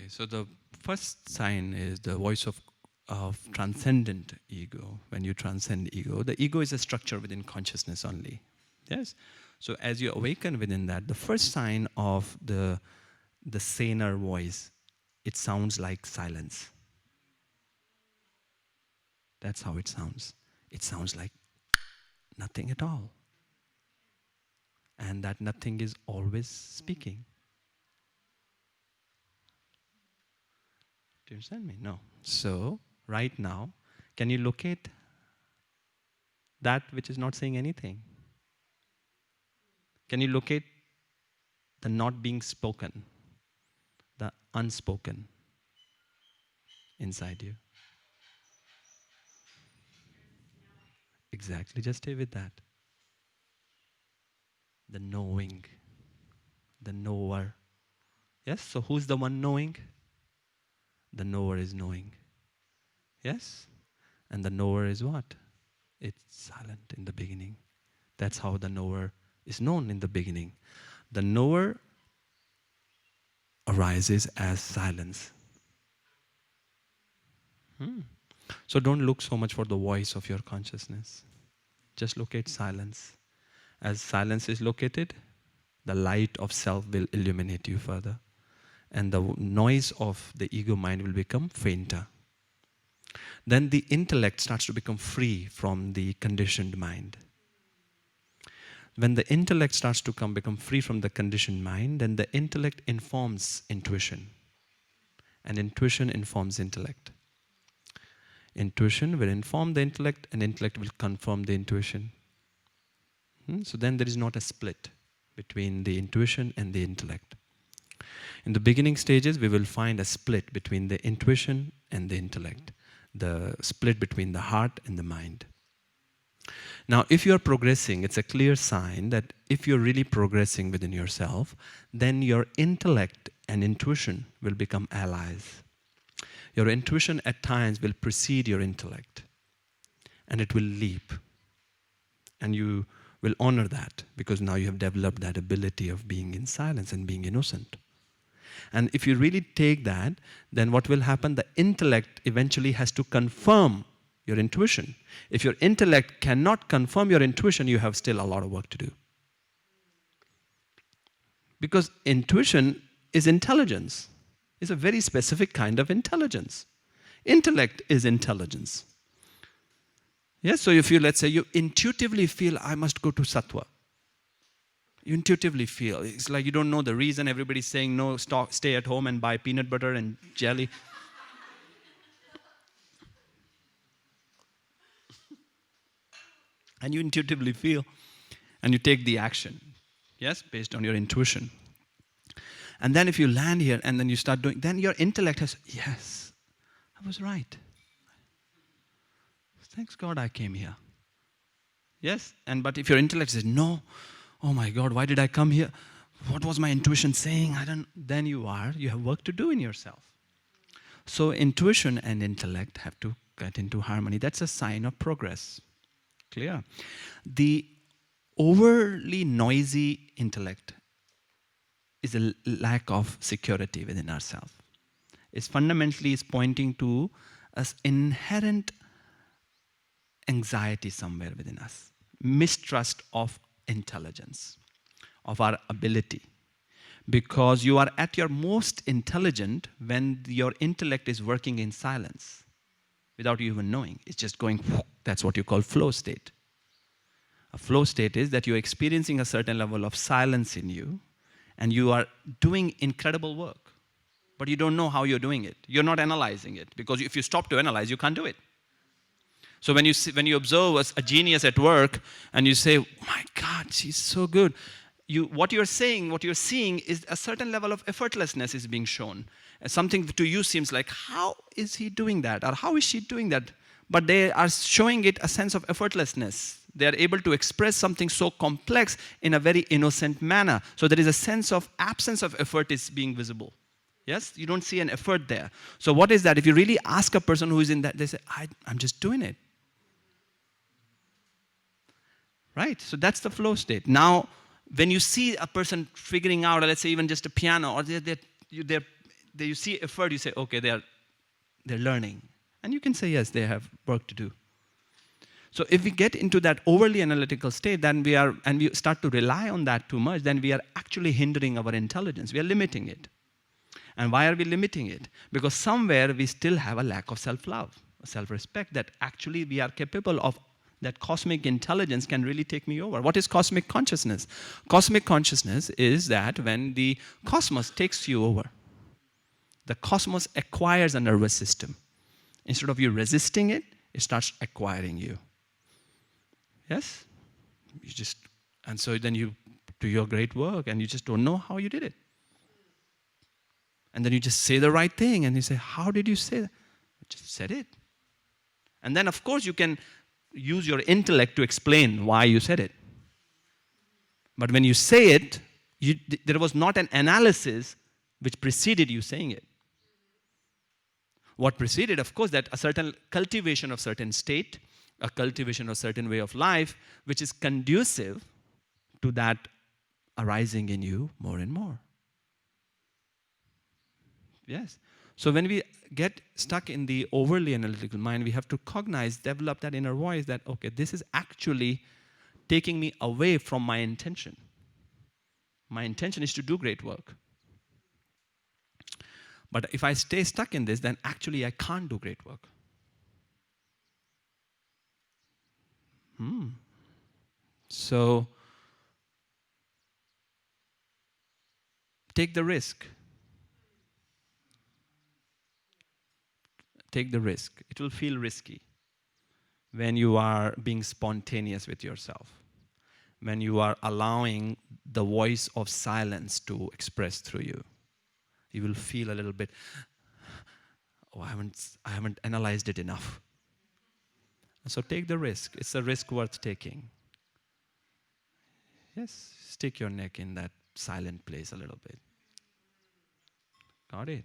Okay, so the first sign is the voice of transcendent ego. When you transcend ego, the ego is a structure within consciousness only. Yes? So as you awaken within that, the first sign of the saner voice, it sounds like silence. That's how it sounds. It sounds like nothing at all. And that nothing is always speaking. Do you understand me? No. So, right now, can you locate that which is not saying anything? Can you locate the not being spoken, the unspoken inside you? Exactly, just stay with that. The knowing, the knower. Yes, so who's the one knowing? The knower is knowing. Yes? And the knower is what? It's silent in the beginning. That's how the knower is known in the beginning. The knower arises as silence. So don't look so much for the voice of your consciousness. Just locate silence. As silence is located, the light of self will illuminate you further. And the noise of the ego mind will become fainter. Then the intellect starts to become free from the conditioned mind. When the intellect starts to become free from the conditioned mind, then the intellect informs intuition. And intuition informs intellect. Intuition will inform the intellect, and intellect will confirm the intuition. So then there is not a split between the intuition and the intellect. In the beginning stages, we will find a split between the intuition and the intellect, the split between the heart and the mind. Now, if you are progressing, it's a clear sign that if you're really progressing within yourself, then your intellect and intuition will become allies. Your intuition at times will precede your intellect, and it will leap. And you will honor that, because now you have developed that ability of being in silence and being innocent. And if you really take that, then what will happen? The intellect eventually has to confirm your intuition. If your intellect cannot confirm your intuition, you have still a lot of work to do. Because intuition is intelligence. It's a very specific kind of intelligence. Intellect is intelligence. Yes, so if you, let's say, you intuitively feel, I must go to Sattva. You intuitively feel. It's like you don't know the reason. Everybody's saying, no, stay at home and buy peanut butter and jelly. And you intuitively feel. And you take the action. Yes, based on your intuition. And then if you land here and then you start doing, then your intellect has, yes, I was right. Thanks God I came here. Yes, but if your intellect says, no, oh my God, why did I come here? What was my intuition saying? Then you have work to do in yourself. So intuition and intellect have to get into harmony. That's a sign of progress. Clear? The overly noisy intellect is a lack of security within ourselves. It's fundamentally pointing to an inherent anxiety somewhere within us. Mistrust of intelligence, of our ability. Because you are at your most intelligent when your intellect is working in silence without you even knowing. It's just going, that's what you call flow state. A flow state is that you're experiencing a certain level of silence in you and you are doing incredible work. But you don't know how you're doing it. You're not analyzing it, because if you stop to analyze, you can't do it. So when you observe a genius at work and you say, my God, she's so good. What you're seeing is a certain level of effortlessness is being shown. Something to you seems like, how is he doing that? Or how is she doing that? But they are showing it a sense of effortlessness. They are able to express something so complex in a very innocent manner. So there is a sense of absence of effort is being visible. Yes? You don't see an effort there. So what is that? If you really ask a person who is in that, they say, I'm just doing it. Right? So that's the flow state. Now, when you see a person figuring out, or let's say even just a piano, or you see effort, you say, okay, they're learning. And you can say, yes, they have work to do. So if we get into that overly analytical state, then we start to rely on that too much, then we are actually hindering our intelligence. We are limiting it. And why are we limiting it? Because somewhere we still have a lack of self-love, self-respect, that actually we are capable of, that cosmic intelligence can really take me over. What is cosmic consciousness? Cosmic consciousness is that when the cosmos takes you over, the cosmos acquires a nervous system. Instead of you resisting it, it starts acquiring you. Yes? And so then you do your great work and you just don't know how you did it. And then you just say the right thing and you say, how did you say that? I just said it. And then of course you can use your intellect to explain why you said it. But when you say it, there was not an analysis which preceded you saying it. What preceded, of course, that a certain cultivation of certain state, a cultivation of certain way of life, which is conducive to that arising in you more and more. Yes. So when we get stuck in the overly analytical mind, we have to cognize, develop that inner voice that, okay, this is actually taking me away from my intention. My intention is to do great work. But if I stay stuck in this, then actually I can't do great work. So take the risk. Take the risk. It will feel risky when you are being spontaneous with yourself, when you are allowing the voice of silence to express through you. You will feel a little bit, oh, I haven't analyzed it enough. So take the risk. It's a risk worth taking. Yes, stick your neck in that silent place a little bit. Got it?